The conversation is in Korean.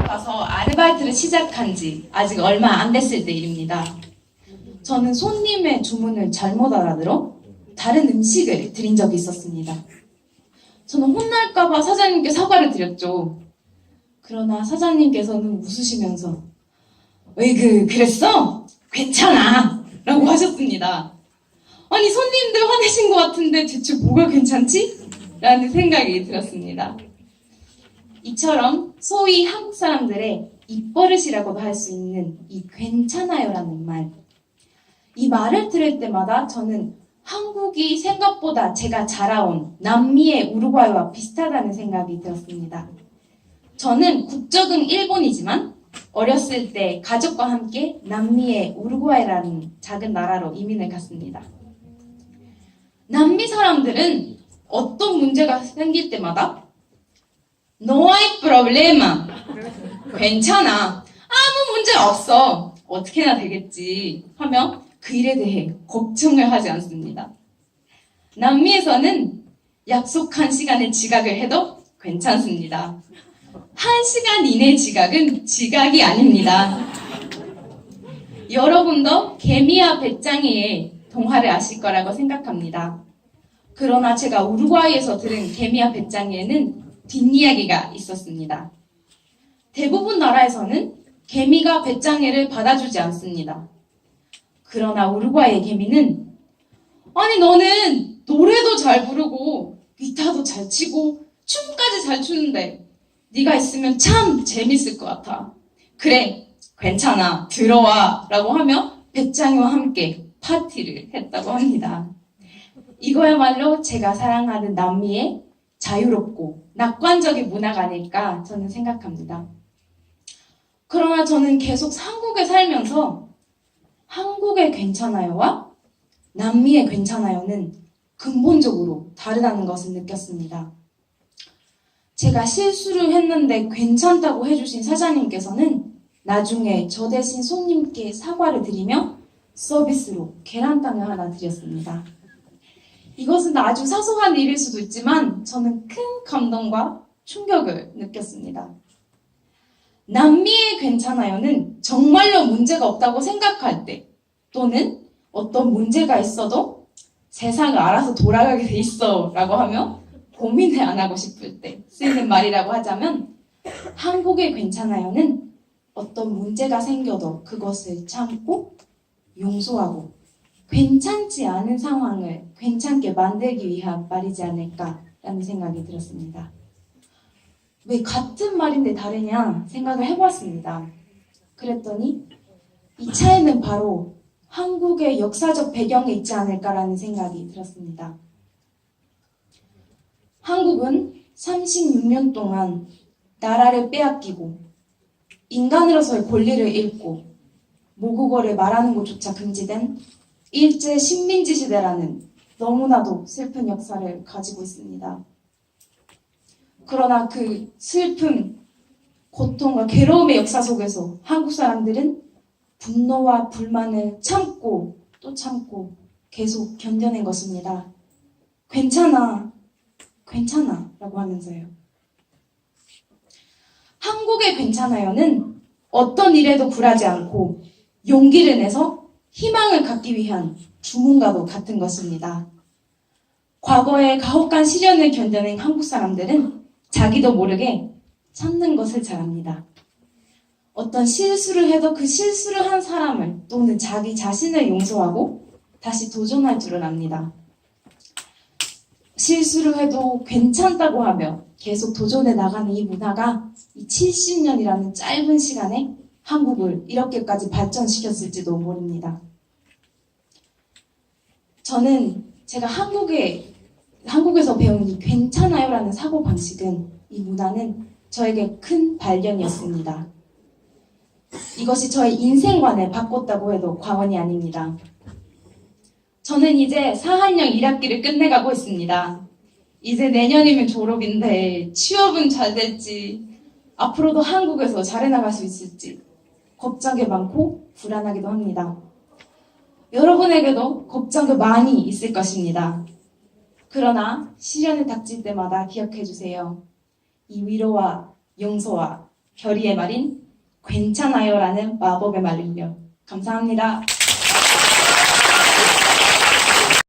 가서 아르바이트를 시작한 지 아직 얼마 안 됐을 때 일입니다. 저는 손님의 주문을 잘못 알아들어 다른 음식을 드린 적이 있었습니다. 저는 혼날까봐 사장님께 사과를 드렸죠. 그러나 사장님께서는 웃으시면서 으이그 그랬어? 괜찮아 라고 하셨습니다. 아니 손님들 화내신 것 같은데 대체 뭐가 괜찮지? 라는 생각이 들었습니다. 이처럼 소위 한국 사람들의 입버릇이라고도 할 수 있는 이 괜찮아요 라는 말. 이 말을 들을 때마다 저는 한국이 생각보다 제가 자라온 남미의 우루과이와 비슷하다는 생각이 들었습니다. 저는 국적은 일본이지만 어렸을 때 가족과 함께 남미의 우루과이라는 작은 나라로 이민을 갔습니다. 남미 사람들은 어떤 문제가 생길 때마다 No hay problema. 괜찮아. 아무 문제 없어. 어떻게나 되겠지. 하며 그 일에 대해 걱정을 하지 않습니다. 남미에서는 약속한 시간에 지각을 해도 괜찮습니다. 1시간 이내 지각은 지각이 아닙니다. 여러분도 개미와 배짱이의 동화를 아실 거라고 생각합니다. 그러나 제가 우루과이에서 들은 개미와 배짱이에는 뒷이야기가 있었습니다. 대부분 나라에서는 개미가 배짱이를 받아주지 않습니다. 그러나 우루과이의 개미는 아니 너는 노래도 잘 부르고 기타도 잘 치고 춤까지 잘 추는데 네가 있으면 참 재밌을 것 같아. 그래 괜찮아 들어와 라고 하며 배짱이와 함께 파티를 했다고 합니다. 이거야말로 제가 사랑하는 남미의 자유롭고 낙관적인 문화가 아닐까 저는 생각합니다. 그러나 저는 계속 한국에 살면서 한국의 괜찮아요와 남미의 괜찮아요는 근본적으로 다르다는 것을 느꼈습니다. 제가 실수를 했는데 괜찮다고 해주신 사장님께서는 나중에 저 대신 손님께 사과를 드리며 서비스로 계란탕을 하나 드렸습니다. 이것은 아주 사소한 일일 수도 있지만 저는 큰 감동과 충격을 느꼈습니다. 남미의 괜찮아요는 정말로 문제가 없다고 생각할 때 또는 어떤 문제가 있어도 세상을 알아서 돌아가게 돼 있어 라고 하며 고민을 안 하고 싶을 때 쓰이는 말이라고 하자면 한국의 괜찮아요는 어떤 문제가 생겨도 그것을 참고 용서하고 괜찮지 않은 상황을 괜찮게 만들기 위한 말이지 않을까라는 생각이 들었습니다. 왜 같은 말인데 다르냐 생각을 해보았습니다. 그랬더니 이 차이는 바로 한국의 역사적 배경에 있지 않을까라는 생각이 들었습니다. 한국은 36년 동안 나라를 빼앗기고 인간으로서의 권리를 잃고 모국어를 말하는 것조차 금지된 일제 식민지 시대라는 너무나도 슬픈 역사를 가지고 있습니다. 그러나 그 슬픔, 고통과 괴로움의 역사 속에서 한국 사람들은 분노와 불만을 참고 또 참고 계속 견뎌낸 것입니다. 괜찮아, 괜찮아 라고 하면서요. 한국의 괜찮아요는 어떤 일에도 굴하지 않고 용기를 내서 희망을 갖기 위한 주문과도 같은 것입니다. 과거의 가혹한 시련을 견뎌낸 한국 사람들은 자기도 모르게 참는 것을 잘합니다. 어떤 실수를 해도 그 실수를 한 사람을 또는 자기 자신을 용서하고 다시 도전할 줄을 압니다. 실수를 해도 괜찮다고 하며 계속 도전해 나가는 이 문화가 이 70년이라는 짧은 시간에 한국을 이렇게까지 발전시켰을지도 모릅니다. 저는 제가 한국에서 배운 이 괜찮아요라는 사고방식은 이 문화는 저에게 큰 발견이었습니다. 이것이 저의 인생관을 바꿨다고 해도 과언이 아닙니다. 저는 이제 4학년 1학기를 끝내가고 있습니다. 이제 내년이면 졸업인데 취업은 잘 될지 앞으로도 한국에서 잘해나갈 수 있을지 걱정이 많고 불안하기도 합니다. 여러분에게도 걱정이 많이 있을 것입니다. 그러나 시련이 닥칠 때마다 기억해주세요. 이 위로와 용서와 결의의 말인 괜찮아요라는 마법의 말을요. 감사합니다.